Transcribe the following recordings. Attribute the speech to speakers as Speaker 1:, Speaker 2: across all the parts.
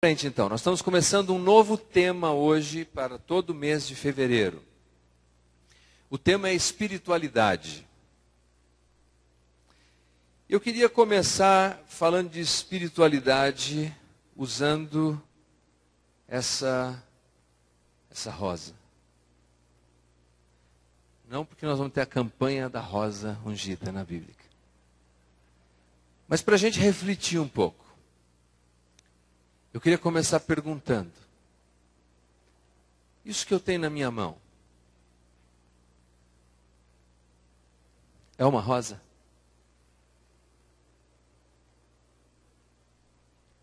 Speaker 1: Frente, então, nós estamos começando um novo tema hoje para todo o mês de fevereiro. O tema é espiritualidade. Eu queria começar falando de espiritualidade usando essa rosa. Não porque nós vamos ter a campanha da rosa ungida na Bíblia. Mas para a gente refletir um pouco. Eu queria começar perguntando: isso que eu tenho na minha mão é uma rosa?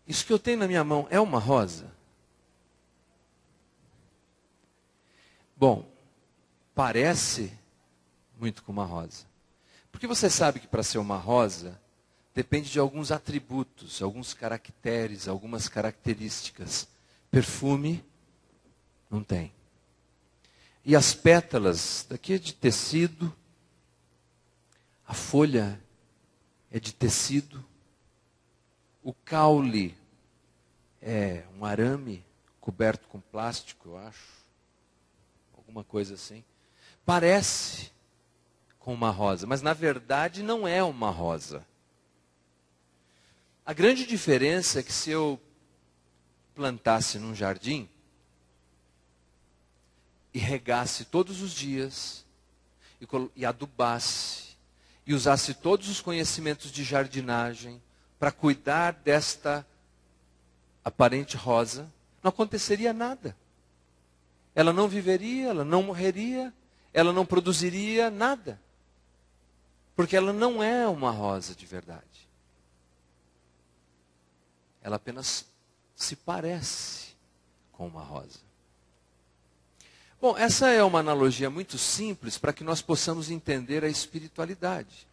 Speaker 1: Isso que eu tenho na minha mão é uma rosa? Bom, parece muito com uma rosa. Porque você sabe que para ser uma rosa depende de alguns atributos, alguns caracteres, algumas características. Perfume não tem. E as pétalas, daqui é de tecido, a folha é de tecido, o caule é um arame coberto com plástico, eu acho, alguma coisa assim. Parece com uma rosa, mas na verdade não é uma rosa. A grande diferença é que se eu plantasse num jardim e regasse todos os dias, e adubasse, e usasse todos os conhecimentos de jardinagem para cuidar desta aparente rosa, não aconteceria nada. Ela não viveria, ela não morreria, ela não produziria nada. Porque ela não é uma rosa de verdade. Ela apenas se parece com uma rosa. Bom, essa é uma analogia muito simples para que nós possamos entender a espiritualidade.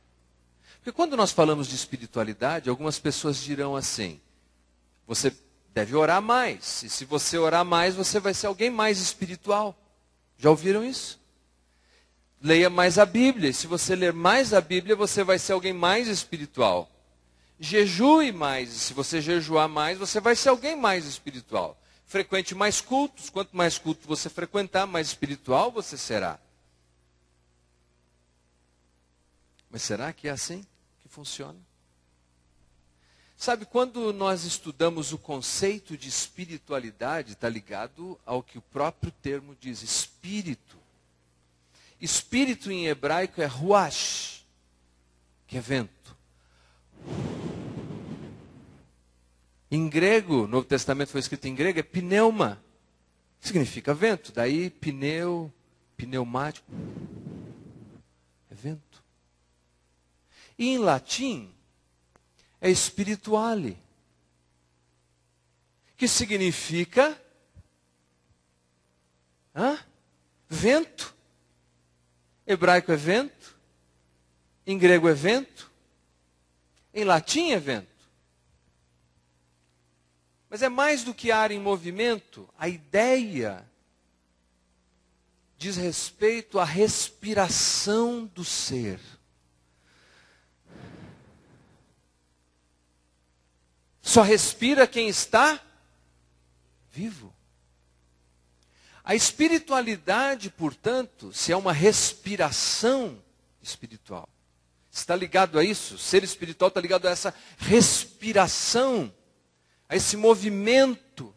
Speaker 1: Porque quando nós falamos de espiritualidade, algumas pessoas dirão assim: você deve orar mais. E se você orar mais, você vai ser alguém mais espiritual. Já ouviram isso? Leia mais a Bíblia. E se você ler mais a Bíblia, você vai ser alguém mais espiritual. Jejue mais, e se você jejuar mais, você vai ser alguém mais espiritual. Frequente mais cultos, quanto mais culto você frequentar, mais espiritual você será. Mas será que é assim que funciona? Sabe, quando nós estudamos o conceito de espiritualidade, está ligado ao que o próprio termo diz, espírito. Espírito em hebraico é ruach, que é vento. Em grego, o Novo Testamento foi escrito em grego, é pneuma. Significa vento. Daí pneumático. É vento. E em latim, é spirituale. Que significa vento. Hebraico é vento. Em grego é vento. Em latim é vento. Mas é mais do que ar em movimento. A ideia diz respeito à respiração do ser. Só respira quem está vivo. A espiritualidade, portanto, se é uma respiração espiritual, está ligado a isso. Ser espiritual está ligado a essa respiração, a esse movimento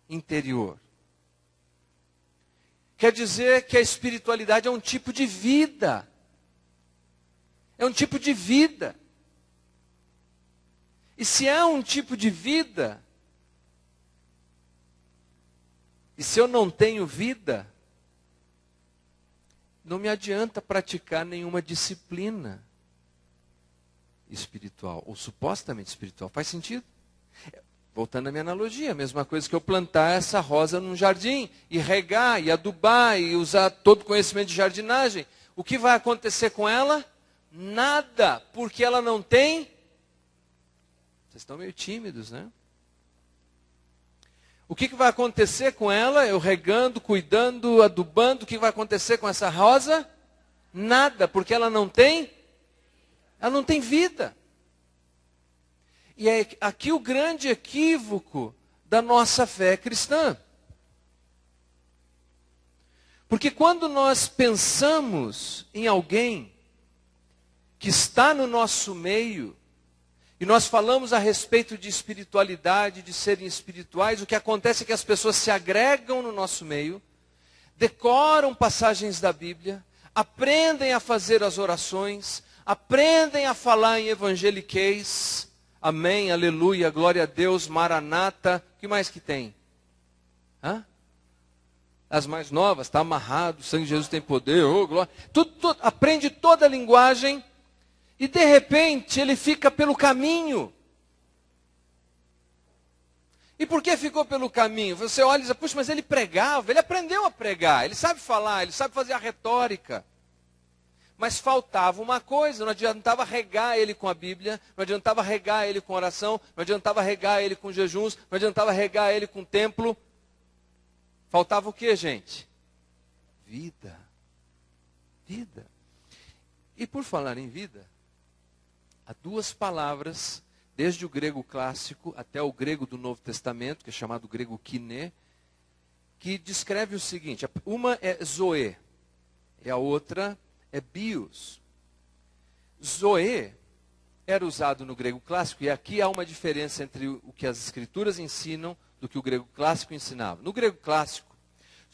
Speaker 1: interior. Quer dizer que a espiritualidade é um tipo de vida. É um tipo de vida. E se é um tipo de vida, e se eu não tenho vida, não me adianta praticar nenhuma disciplina espiritual, ou supostamente espiritual. Faz sentido? Voltando à minha analogia, a mesma coisa que eu plantar essa rosa num jardim, e regar, e adubar, e usar todo o conhecimento de jardinagem. O que vai acontecer com ela? Nada, porque ela não tem. Vocês estão meio tímidos, né? O que vai acontecer com ela? Eu regando, cuidando, adubando, o que vai acontecer com essa rosa? Nada, porque ela não tem vida. E é aqui o grande equívoco da nossa fé cristã. Porque quando nós pensamos em alguém que está no nosso meio, e nós falamos a respeito de espiritualidade, de serem espirituais, o que acontece é que as pessoas se agregam no nosso meio, decoram passagens da Bíblia, aprendem a fazer as orações, aprendem a falar em evangeliquez, amém, aleluia, glória a Deus, maranata, o que mais que tem? Hã? As mais novas, está amarrado, o sangue de Jesus tem poder, oh, glória. Tudo, aprende toda a linguagem, e de repente ele fica pelo caminho. E por que ficou pelo caminho? Você olha e diz, puxa, mas ele pregava, ele aprendeu a pregar, ele sabe falar, ele sabe fazer a retórica. Mas faltava uma coisa, não adiantava regar ele com a Bíblia, não adiantava regar ele com oração, não adiantava regar ele com jejuns, não adiantava regar ele com templo. Faltava o que, gente? Vida. Vida. E por falar em vida, há duas palavras, desde o grego clássico até o grego do Novo Testamento, que é chamado grego kiné, que descreve o seguinte: uma é zoe, e a outra é bios. Zoe era usado no grego clássico, e aqui há uma diferença entre o que as escrituras ensinam do que o grego clássico ensinava. No grego clássico,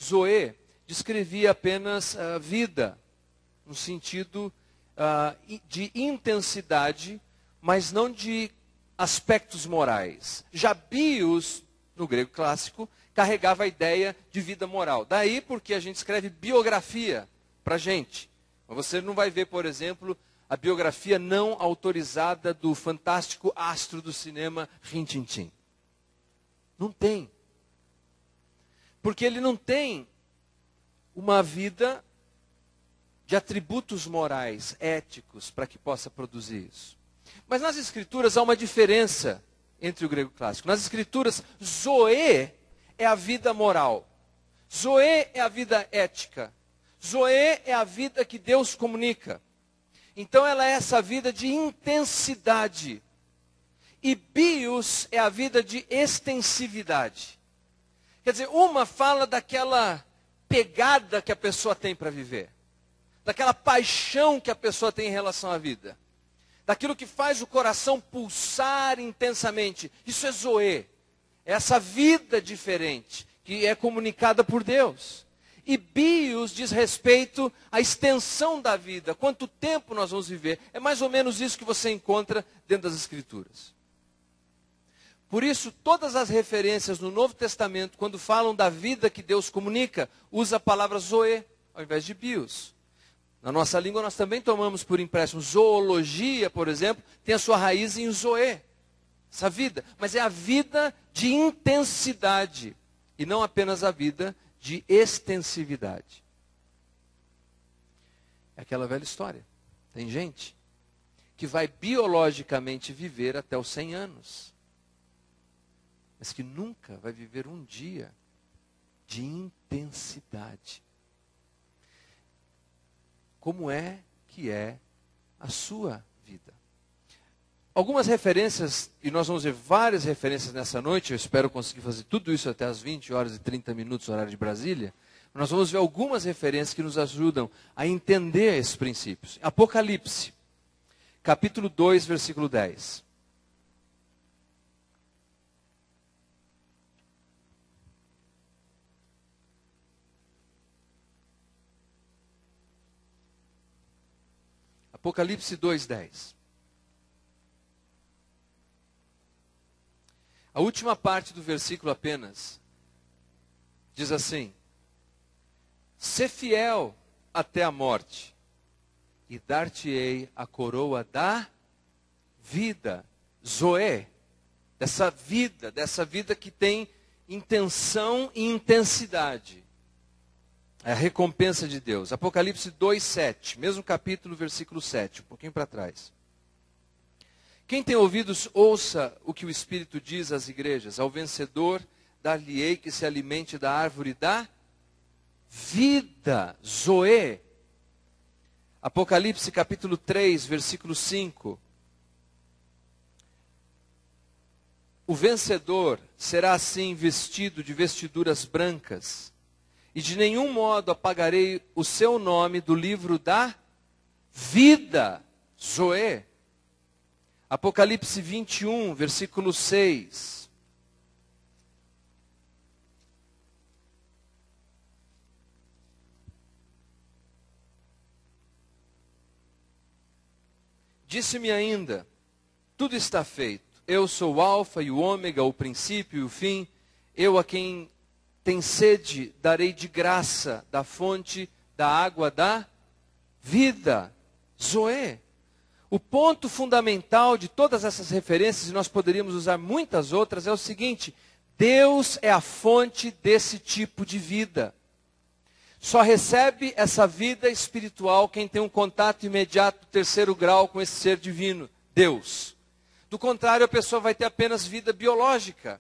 Speaker 1: zoe descrevia apenas vida, no sentido de intensidade, mas não de aspectos morais. Já bios, no grego clássico, carregava a ideia de vida moral. Daí porque a gente escreve biografia para a gente. Mas você não vai ver, por exemplo, a biografia não autorizada do fantástico astro do cinema Rin Tin Tin. Não tem. Porque ele não tem uma vida de atributos morais, éticos, para que possa produzir isso. Mas nas escrituras há uma diferença entre o grego clássico. Nas escrituras, zoe é a vida moral. Zoe é a vida ética. Zoe é a vida que Deus comunica. Então ela é essa vida de intensidade. E bios é a vida de extensividade. Quer dizer, uma fala daquela pegada que a pessoa tem para viver. Daquela paixão que a pessoa tem em relação à vida. Daquilo que faz o coração pulsar intensamente. Isso é zoe. É essa vida diferente que é comunicada por Deus. E bios diz respeito à extensão da vida. Quanto tempo nós vamos viver. É mais ou menos isso que você encontra dentro das Escrituras. Por isso, todas as referências no Novo Testamento, quando falam da vida que Deus comunica, usa a palavra zoe ao invés de bios. Na nossa língua nós também tomamos por empréstimo. Zoologia, por exemplo, tem a sua raiz em zoe, essa vida. Mas é a vida de intensidade e não apenas a vida de extensividade. É aquela velha história. Tem gente que vai biologicamente viver até os 100 anos, mas que nunca vai viver um dia de intensidade. Como é que é a sua vida? Algumas referências, e nós vamos ver várias referências nessa noite, eu espero conseguir fazer tudo isso até as 20 horas e 30 minutos, horário de Brasília. Nós vamos ver algumas referências que nos ajudam a entender esses princípios. Apocalipse, capítulo 2, versículo 10. Apocalipse 2:10. A última parte do versículo apenas diz assim: Sê fiel até a morte, e dar-te-ei a coroa da vida, zoe, dessa vida que tem intenção e intensidade. É a recompensa de Deus. Apocalipse 2:7, mesmo capítulo, versículo 7, um pouquinho para trás. Quem tem ouvidos, ouça o que o Espírito diz às igrejas. Ao vencedor, dar-lhe-ei que se alimente da árvore da vida, zoe. Apocalipse capítulo 3, versículo 5. O vencedor será assim vestido de vestiduras brancas, e de nenhum modo apagarei o seu nome do livro da vida, Zoé. Apocalipse 21, versículo 6. Disse-me ainda, tudo está feito. Eu sou o alfa e o ômega, o princípio e o fim. Eu a quem tem sede darei de graça da fonte da água da vida. Zoé. O ponto fundamental de todas essas referências, e nós poderíamos usar muitas outras, é o seguinte: Deus é a fonte desse tipo de vida. Só recebe essa vida espiritual quem tem um contato imediato, terceiro grau, com esse ser divino, Deus. Do contrário, a pessoa vai ter apenas vida biológica.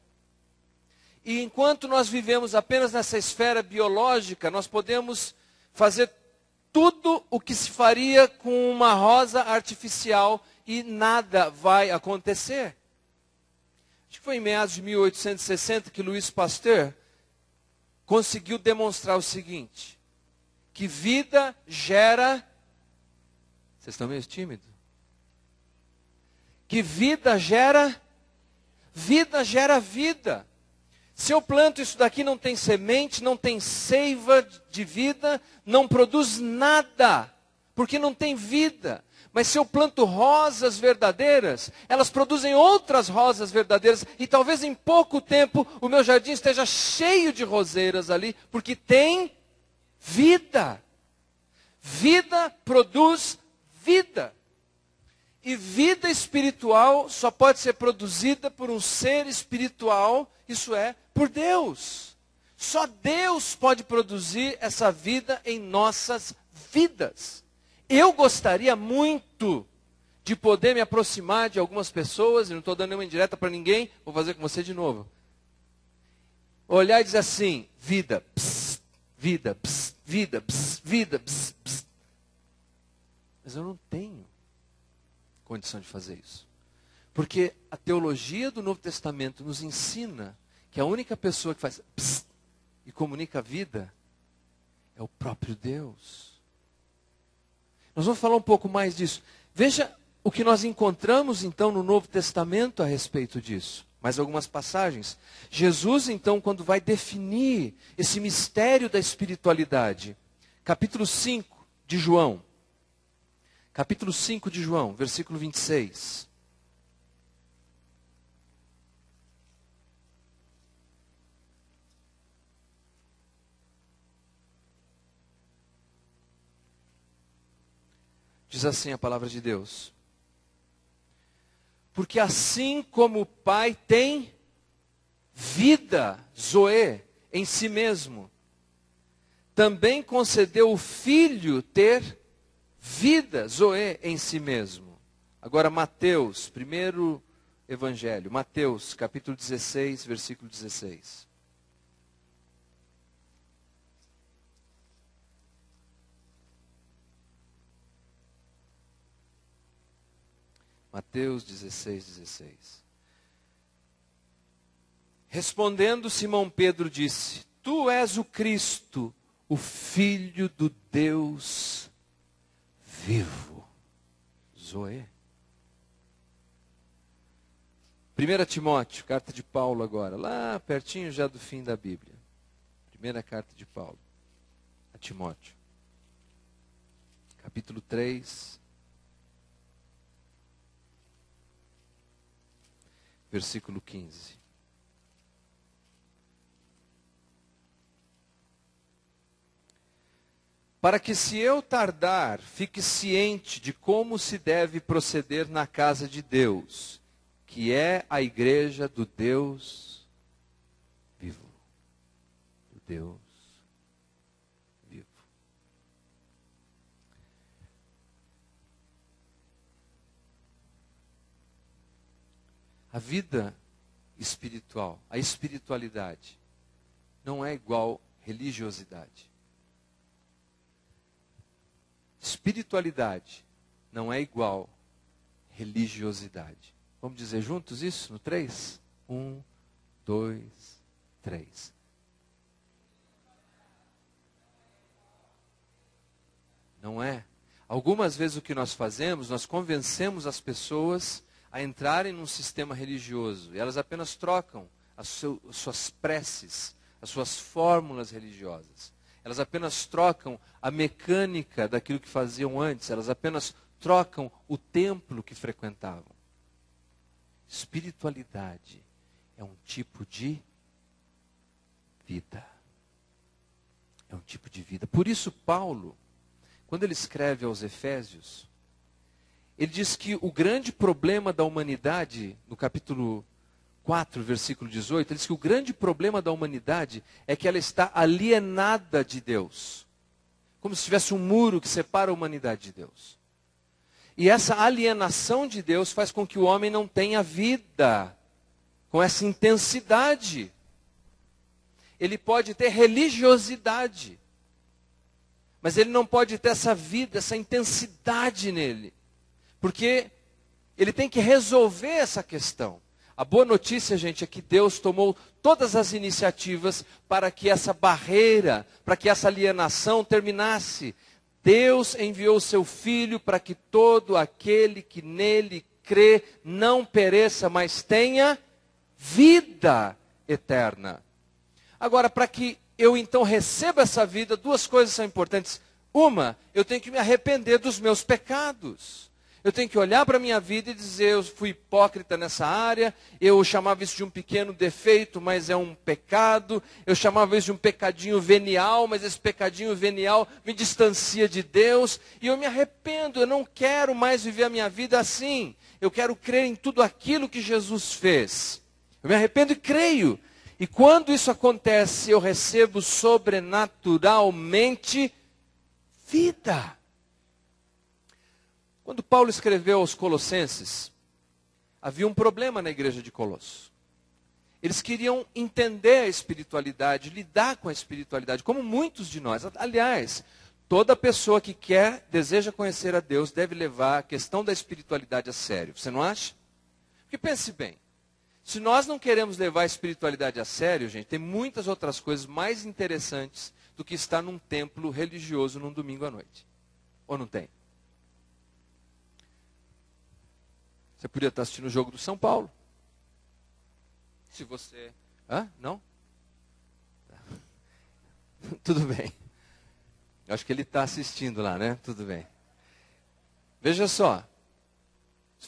Speaker 1: E enquanto nós vivemos apenas nessa esfera biológica, nós podemos fazer tudo o que se faria com uma rosa artificial e nada vai acontecer. Acho que foi em meados de 1860 que Louis Pasteur conseguiu demonstrar o seguinte: que vida gera... Vocês estão meio tímidos? Que vida gera vida. Se eu planto isso daqui, não tem semente, não tem seiva de vida, não produz nada, porque não tem vida. Mas se eu planto rosas verdadeiras, elas produzem outras rosas verdadeiras, e talvez em pouco tempo o meu jardim esteja cheio de roseiras ali, porque tem vida. Vida produz vida. E vida espiritual só pode ser produzida por um ser espiritual, isso é, por Deus. Só Deus pode produzir essa vida em nossas vidas. Eu gostaria muito de poder me aproximar de algumas pessoas, e não estou dando nenhuma indireta para ninguém, vou fazer com você de novo. Olhar e dizer assim: vida, pss, vida, pss, vida, pss, vida, pss, pss. Mas eu não tenho condição de fazer isso. Porque a teologia do Novo Testamento nos ensina que a única pessoa que faz pss, e comunica a vida é o próprio Deus. Nós vamos falar um pouco mais disso. Veja o que nós encontramos então no Novo Testamento a respeito disso. Mais algumas passagens. Jesus então, quando vai definir esse mistério da espiritualidade, capítulo 5 de João. Capítulo 5 de João, versículo 26. Diz assim a palavra de Deus: porque assim como o Pai tem vida, Zoé, em si mesmo, também concedeu o Filho ter vida, Zoé, em si mesmo. Agora Mateus, primeiro evangelho, Mateus, capítulo 16, versículo 16. Mateus 16, 16. Respondendo, Simão Pedro disse: Tu és o Cristo, o Filho do Deus vivo. Zoé. 1 Timóteo, carta de Paulo agora, lá pertinho já do fim da Bíblia. Primeira carta de Paulo a Timóteo. Capítulo 3. Versículo 15. Para que, se eu tardar, fique ciente de como se deve proceder na casa de Deus, que é a igreja do Deus vivo. Do Deus vivo. A vida espiritual, a espiritualidade, não é igual religiosidade. Espiritualidade não é igual religiosidade. Vamos dizer juntos isso no 3? 1, 2, 3. Não é? Algumas vezes o que nós fazemos, nós convencemos as pessoas a entrarem num sistema religioso. E elas apenas trocam as suas preces, as suas fórmulas religiosas. Elas apenas trocam a mecânica daquilo que faziam antes. Elas apenas trocam o templo que frequentavam. Espiritualidade é um tipo de vida. É um tipo de vida. Por isso Paulo, quando ele escreve aos Efésios, ele diz que o grande problema da humanidade, no capítulo 4, versículo 18, ele diz que o grande problema da humanidade é que ela está alienada de Deus. Como se tivesse um muro que separa a humanidade de Deus. E essa alienação de Deus faz com que o homem não tenha vida com essa intensidade. Ele pode ter religiosidade, mas ele não pode ter essa vida, essa intensidade nele. Porque ele tem que resolver essa questão. A boa notícia, gente, é que Deus tomou todas as iniciativas para que essa barreira, para que essa alienação terminasse. Deus enviou o seu Filho para que todo aquele que nele crê não pereça, mas tenha vida eterna. Agora, para que eu então receba essa vida, duas coisas são importantes. Uma, eu tenho que me arrepender dos meus pecados. Eu tenho que olhar para a minha vida e dizer, eu fui hipócrita nessa área, eu chamava isso de um pequeno defeito, mas é um pecado. Eu chamava isso de um pecadinho venial, mas esse pecadinho venial me distancia de Deus. E eu me arrependo, eu não quero mais viver a minha vida assim. Eu quero crer em tudo aquilo que Jesus fez. Eu me arrependo e creio. E quando isso acontece, eu recebo sobrenaturalmente vida. Quando Paulo escreveu aos Colossenses, havia um problema na igreja de Colosso. Eles queriam entender a espiritualidade, lidar com a espiritualidade, como muitos de nós. Aliás, toda pessoa que deseja conhecer a Deus, deve levar a questão da espiritualidade a sério. Você não acha? Porque pense bem, se nós não queremos levar a espiritualidade a sério, gente, tem muitas outras coisas mais interessantes do que estar num templo religioso num domingo à noite. Ou não tem? Você podia estar assistindo o jogo do São Paulo. Se você... Não? Tudo bem. Eu acho que ele está assistindo lá, né? Tudo bem. Veja só.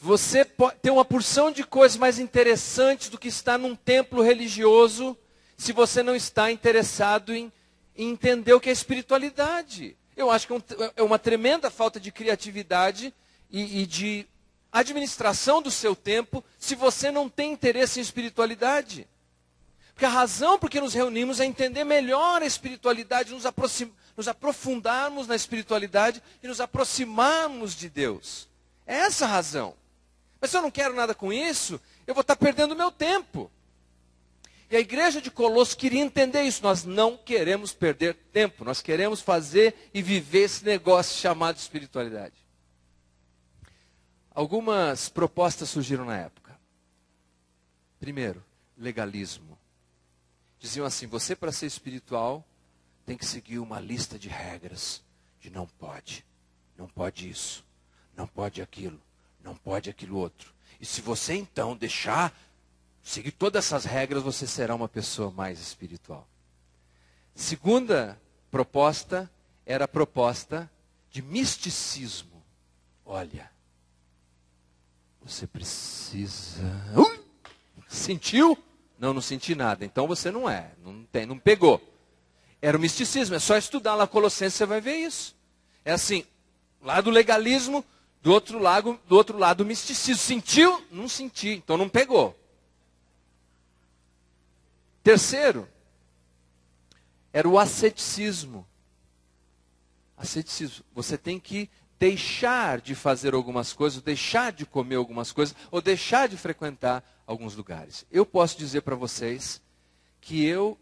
Speaker 1: Você tem uma porção de coisas mais interessantes do que estar num templo religioso, se você não está interessado em entender o que é espiritualidade. Eu acho que é uma tremenda falta de criatividade e de administração do seu tempo, se você não tem interesse em espiritualidade. Porque a razão por que nos reunimos é entender melhor a espiritualidade, nos aprofundarmos na espiritualidade e nos aproximarmos de Deus. É essa a razão. Mas se eu não quero nada com isso, eu vou estar perdendo o meu tempo. E a igreja de Colosso queria entender isso. Nós não queremos perder tempo. Nós queremos fazer e viver esse negócio chamado espiritualidade. Algumas propostas surgiram na época. Primeiro, legalismo. Diziam assim, você para ser espiritual tem que seguir uma lista de regras. De não pode isso, não pode aquilo, não pode aquilo outro. E se você então seguir todas essas regras, você será uma pessoa mais espiritual. Segunda proposta era a proposta de misticismo. Olha, você precisa... Sentiu? Não senti nada. Então você não não pegou. Era o misticismo, é só estudar lá Colossenses, você vai ver isso. É assim, lá do legalismo, do outro lado o misticismo. Sentiu? Não senti, então não pegou. Terceiro, era o asceticismo. Asceticismo. Você tem que deixar de fazer algumas coisas, deixar de comer algumas coisas, ou deixar de frequentar alguns lugares. Eu posso dizer para vocês que eu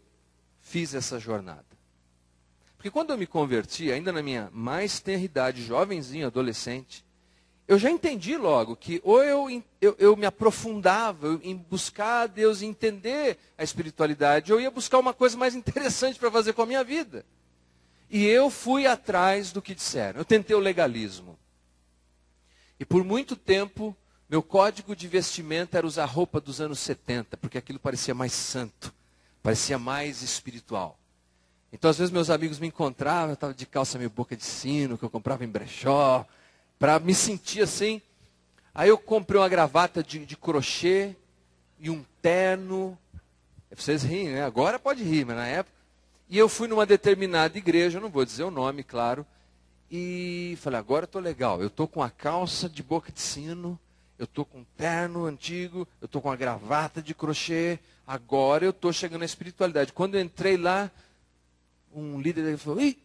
Speaker 1: fiz essa jornada. Porque quando eu me converti, ainda na minha mais tenra idade, jovenzinho, adolescente, eu já entendi logo que ou eu me aprofundava em buscar a Deus e entender a espiritualidade, ou eu ia buscar uma coisa mais interessante para fazer com a minha vida. E eu fui atrás do que disseram. Eu tentei o legalismo. E por muito tempo, meu código de vestimenta era usar roupa dos anos 70, porque aquilo parecia mais santo, parecia mais espiritual. Então, às vezes, meus amigos me encontravam, eu estava de calça meio boca de sino, que eu comprava em brechó, para me sentir assim. Aí eu comprei uma gravata de crochê e um terno. Vocês riem, né? Agora pode rir, mas na época. E eu fui numa determinada igreja, não vou dizer o nome, claro, e falei, agora eu estou legal. Eu estou com a calça de boca de sino, eu estou com um terno antigo, eu estou com a gravata de crochê, agora eu estou chegando na espiritualidade. Quando eu entrei lá, um líder dele falou, ih,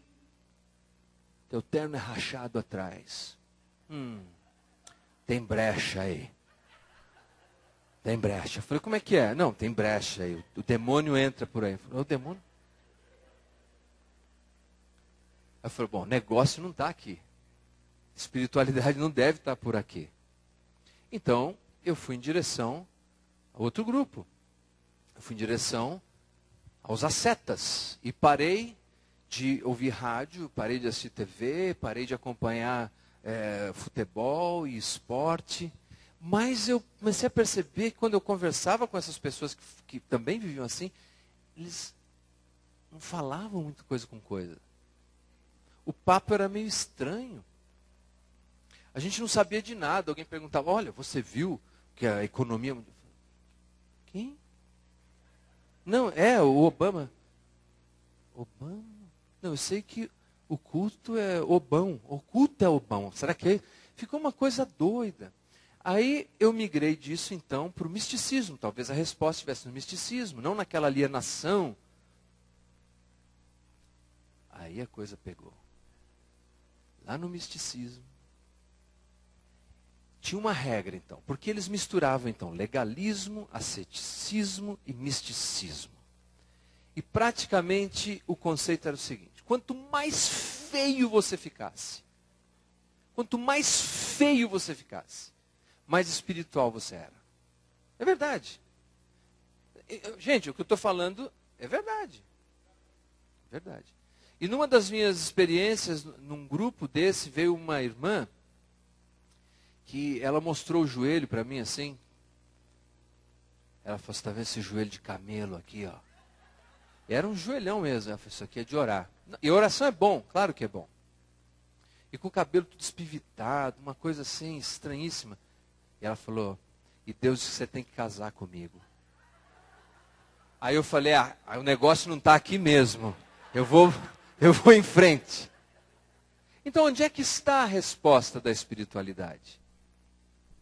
Speaker 1: teu terno é rachado atrás. Tem brecha aí. Tem brecha. Eu falei, como é que é? Não, tem brecha aí. O demônio entra por aí. Eu falei, o demônio? Eu falei, bom, negócio não está aqui. Espiritualidade não deve estar por aqui. Então, eu fui em direção a outro grupo. Eu fui em direção aos ascetas. E parei de ouvir rádio, parei de assistir TV, parei de acompanhar futebol e esporte. Mas eu comecei a perceber que quando eu conversava com essas pessoas que também viviam assim, eles não falavam muito coisa com coisa. O papo era meio estranho. A gente não sabia de nada. Alguém perguntava, olha, você viu que a economia... Quem? Não, o Obama. Obama? Não, eu sei que o culto é Obão. O culto é Obão. Será que é? Ficou uma coisa doida. Aí eu migrei disso então para o misticismo. Talvez a resposta estivesse no misticismo, não naquela alienação. Aí a coisa pegou. Lá no misticismo, tinha uma regra então, porque eles misturavam então legalismo, asceticismo e misticismo. E praticamente o conceito era o seguinte, quanto mais feio você ficasse, mais espiritual você era. É verdade. Gente, o que eu estou falando é verdade. É verdade. E numa das minhas experiências, num grupo desse, veio uma irmã que ela mostrou o joelho para mim assim. Ela falou, você está vendo esse joelho de camelo aqui, ó? E era um joelhão mesmo. Ela falou, isso aqui é de orar. E oração é bom, claro que é bom. E com o cabelo tudo espivitado, uma coisa assim, estranhíssima. E ela falou, e Deus disse que você tem que casar comigo. Aí eu falei, o negócio não está aqui mesmo. Eu vou em frente. Então, onde é que está a resposta da espiritualidade?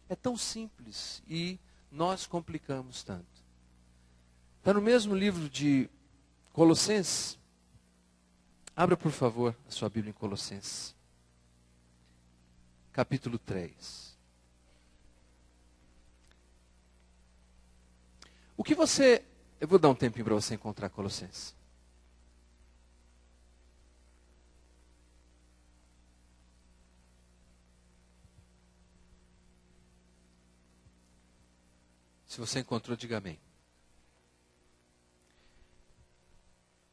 Speaker 1: É tão simples e nós complicamos tanto. Está no mesmo livro de Colossenses. Abra, por favor, a sua Bíblia em Colossenses. Capítulo 3. Eu vou dar um tempinho para você encontrar Colossenses. Se você encontrou, diga amém.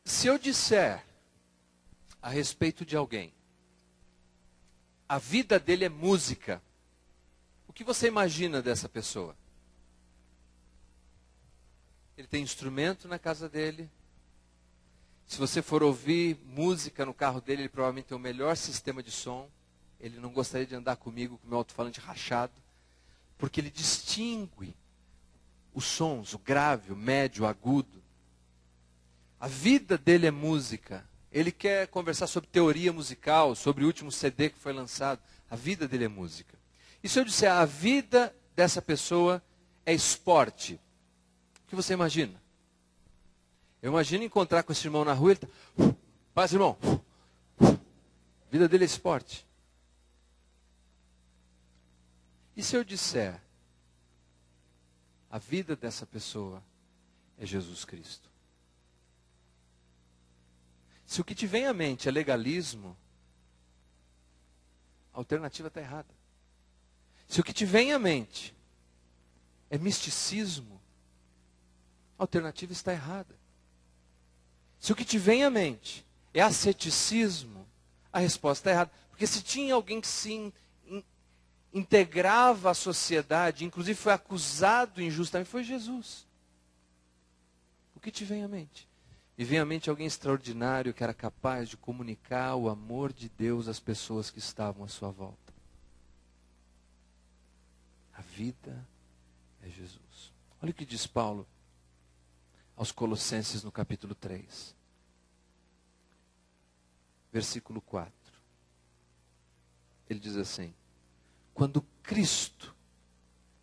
Speaker 1: Se eu disser a respeito de alguém, a vida dele é música, o que você imagina dessa pessoa? Ele tem instrumento na casa dele. Se você for ouvir música no carro dele, ele provavelmente tem o melhor sistema de som. Ele não gostaria de andar comigo com o meu alto-falante rachado, porque ele distingue os sons, o grave, o médio, o agudo. A vida dele é música. Ele quer conversar sobre teoria musical, sobre o último CD que foi lançado. A vida dele é música. E se eu disser a vida dessa pessoa é esporte, o que você imagina? Eu imagino encontrar com esse irmão na rua, ele está, paz, irmão. A vida dele é esporte. E se eu disser a vida dessa pessoa é Jesus Cristo? Se o que te vem à mente é legalismo, a alternativa está errada. Se o que te vem à mente é misticismo, a alternativa está errada. Se o que te vem à mente é asceticismo, a resposta está errada. Porque se tinha alguém que se integrava à sociedade, inclusive foi acusado injustamente, foi Jesus. O que te vem à mente? Me vem à mente alguém extraordinário que era capaz de comunicar o amor de Deus às pessoas que estavam à sua volta. A vida é Jesus. Olha o que diz Paulo aos Colossenses no capítulo 3. Versículo 4. Ele diz assim: quando Cristo,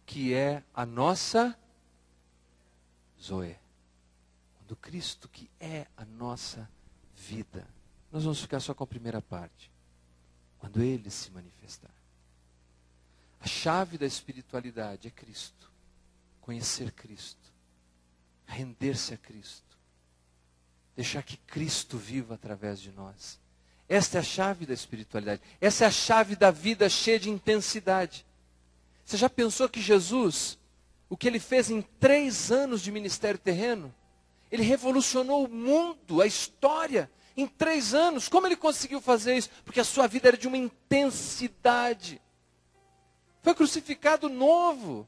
Speaker 1: que é a nossa Zoe, quando Cristo, que é a nossa vida, nós vamos ficar só com a primeira parte. Quando Ele se manifestar. A chave da espiritualidade é Cristo. Conhecer Cristo. Render-se a Cristo. Deixar que Cristo viva através de nós. Esta é a chave da espiritualidade. Essa é a chave da vida cheia de intensidade. Você já pensou que Jesus, o que Ele fez em 3 anos de ministério terreno, Ele revolucionou o mundo, a história, em 3 anos. Como Ele conseguiu fazer isso? Porque a sua vida era de uma intensidade. Foi crucificado novo.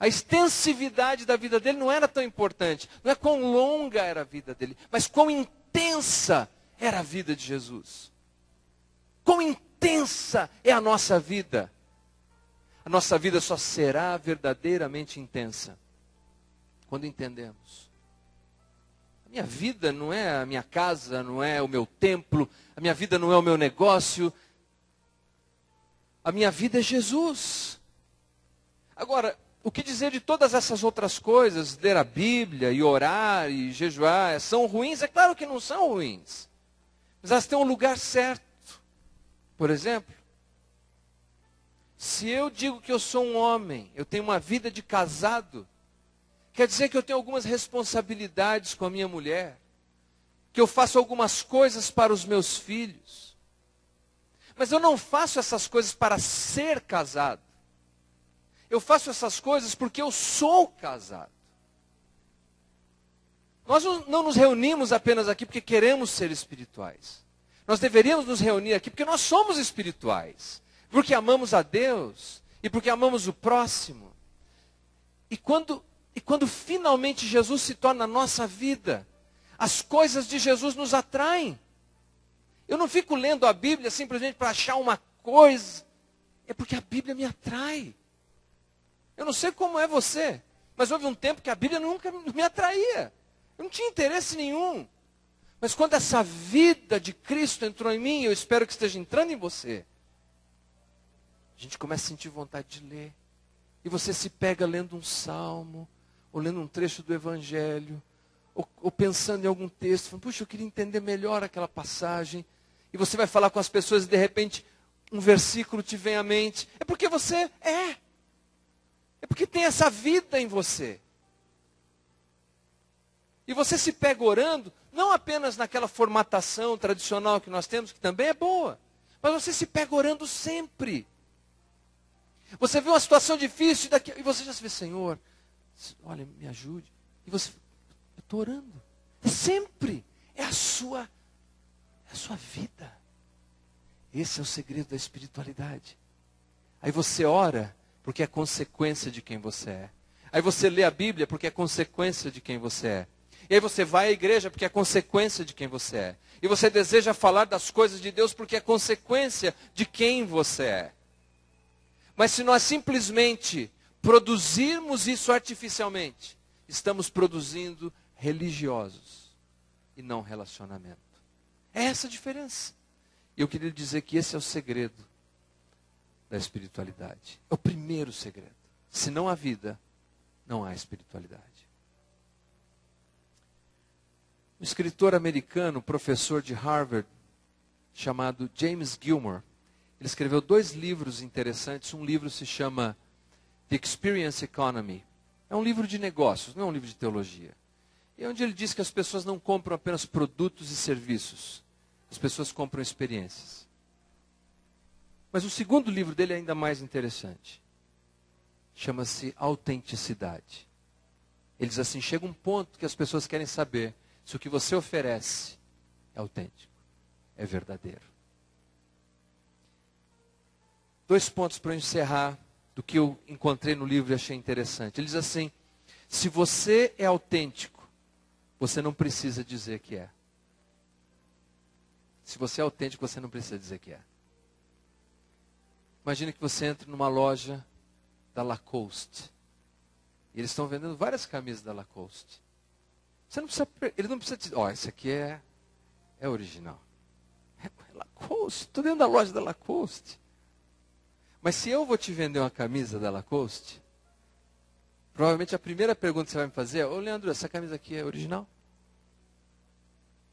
Speaker 1: A extensividade da vida dele não era tão importante. Não é quão longa era a vida dele, mas quão intensa era a vida de Jesus. Quão intensa é a nossa vida. A nossa vida só será verdadeiramente intensa quando entendemos. A minha vida não é a minha casa, não é o meu templo, a minha vida não é o meu negócio. A minha vida é Jesus. Agora, o que dizer de todas essas outras coisas? Ler a Bíblia e orar e jejuar, são ruins? É claro que não são ruins. Mas elas têm um lugar certo. Por exemplo, se eu digo que eu sou um homem, eu tenho uma vida de casado, quer dizer que eu tenho algumas responsabilidades com a minha mulher, que eu faço algumas coisas para os meus filhos. Mas eu não faço essas coisas para ser casado. Eu faço essas coisas porque eu sou casado. Nós não nos reunimos apenas aqui porque queremos ser espirituais. Nós deveríamos nos reunir aqui porque nós somos espirituais. Porque amamos a Deus e porque amamos o próximo. E quando finalmente Jesus se torna a nossa vida, as coisas de Jesus nos atraem. Eu não fico lendo a Bíblia simplesmente para achar uma coisa. É porque a Bíblia me atrai. Eu não sei como é você, mas houve um tempo que a Bíblia nunca me atraía. Eu não tinha interesse nenhum. Mas quando essa vida de Cristo entrou em mim, eu espero que esteja entrando em você, a gente começa a sentir vontade de ler. E você se pega lendo um salmo, ou lendo um trecho do Evangelho, ou pensando em algum texto, falando, puxa, eu queria entender melhor aquela passagem. E você vai falar com as pessoas e de repente um versículo te vem à mente. É porque você é. É porque tem essa vida em você. E você se pega orando, não apenas naquela formatação tradicional que nós temos, que também é boa, mas você se pega orando sempre. Você vê uma situação difícil e você já se vê, Senhor, olha, me ajude. E você, eu estou orando. É sempre. É a sua vida. Esse é o segredo da espiritualidade. Aí você ora porque é consequência de quem você é. Aí você lê a Bíblia porque é consequência de quem você é. E aí você vai à igreja porque é consequência de quem você é. E você deseja falar das coisas de Deus porque é consequência de quem você é. Mas se nós simplesmente produzirmos isso artificialmente, estamos produzindo religiosos e não relacionamento. É essa a diferença. E eu queria dizer que esse é o segredo da espiritualidade. É o primeiro segredo. Se não há vida, não há espiritualidade. Um escritor americano, professor de Harvard, chamado James Gilmore, ele escreveu 2 livros interessantes. Um livro se chama The Experience Economy. É um livro de negócios, não é um livro de teologia. E é onde ele diz que as pessoas não compram apenas produtos e serviços. As pessoas compram experiências. Mas o segundo livro dele é ainda mais interessante. Chama-se Autenticidade. Ele diz assim, chega um ponto que as pessoas querem saber se o que você oferece é autêntico, é verdadeiro. 2 pontos para eu encerrar do que eu encontrei no livro e achei interessante. Ele diz assim, se você é autêntico, você não precisa dizer que é. Se você é autêntico, você não precisa dizer que é. Imagine que você entra numa loja da Lacoste. E eles estão vendendo várias camisas da Lacoste. Você não precisa, ele não precisa dizer, esse aqui é original. É Lacoste, estou dentro da loja da Lacoste. Mas se eu vou te vender uma camisa da Lacoste, provavelmente a primeira pergunta que você vai me fazer é, Leandro, essa camisa aqui é original?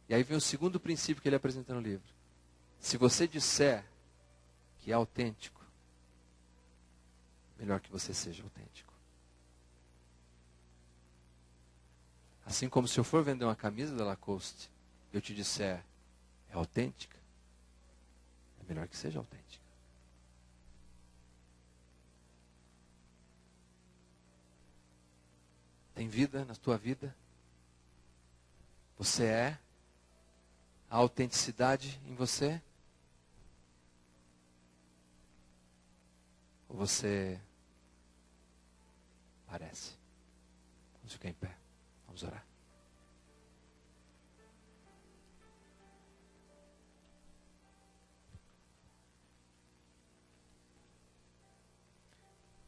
Speaker 1: E aí vem o segundo princípio que ele apresenta no livro. Se você disser que é autêntico, melhor que você seja autêntico. Assim como se eu for vender uma camisa da Lacoste, eu te disser, é autêntica, é melhor que seja autêntica. Tem vida na tua vida? Você é? A autenticidade em você? Ou você parece? Vamos ficar em pé. Vamos orar.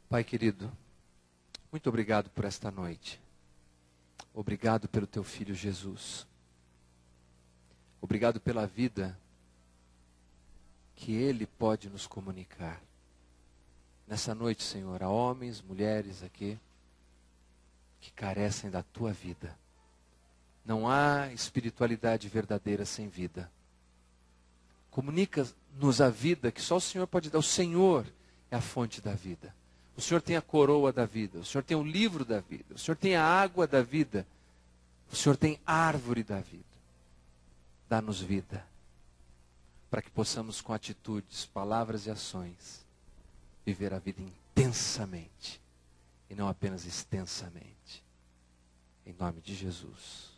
Speaker 1: Pai querido, muito obrigado por esta noite. Obrigado pelo teu filho Jesus. Obrigado pela vida que ele pode nos comunicar. Nessa noite, Senhor, há homens, mulheres aqui que carecem da tua vida. Não há espiritualidade verdadeira sem vida. Comunica-nos a vida que só o Senhor pode dar. O Senhor é a fonte da vida. O Senhor tem a coroa da vida. O Senhor tem o livro da vida. O Senhor tem a água da vida. O Senhor tem a árvore da vida. Dá-nos vida. Para que possamos com atitudes, palavras e ações viver a vida intensamente. E não apenas extensamente. Em nome de Jesus.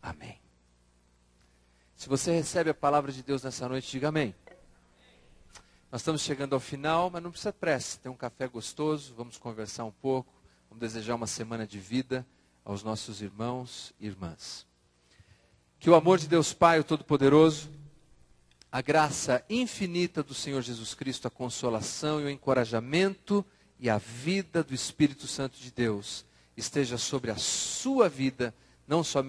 Speaker 1: Amém. Se você recebe a palavra de Deus nessa noite, diga amém. Nós estamos chegando ao final, mas não precisa pressa. Tem um café gostoso, vamos conversar um pouco. Vamos desejar uma semana de vida aos nossos irmãos e irmãs. Que o amor de Deus Pai, o Todo-Poderoso, a graça infinita do Senhor Jesus Cristo, a consolação e o encorajamento e a vida do Espírito Santo de Deus esteja sobre a sua vida, não somente